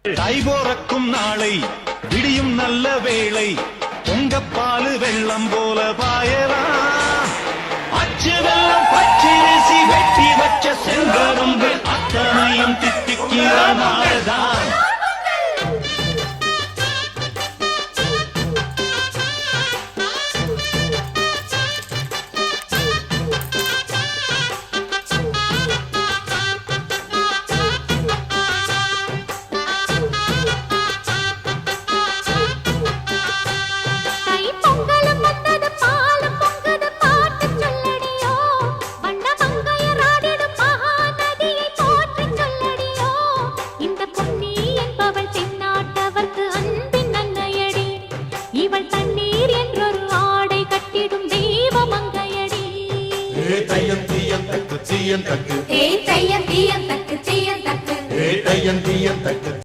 தை போறக்கும் நாளை விடியும் நல்ல வேளை பொங்கப்பாலு வெள்ளம் போல பாயலாம். அச்சு வெள்ளம் பச்சரிசி வெட்டி வச்ச செங்கரும்பு அத்தனையும் தித்திக்கிற நாள்தான். தையன் தீயன்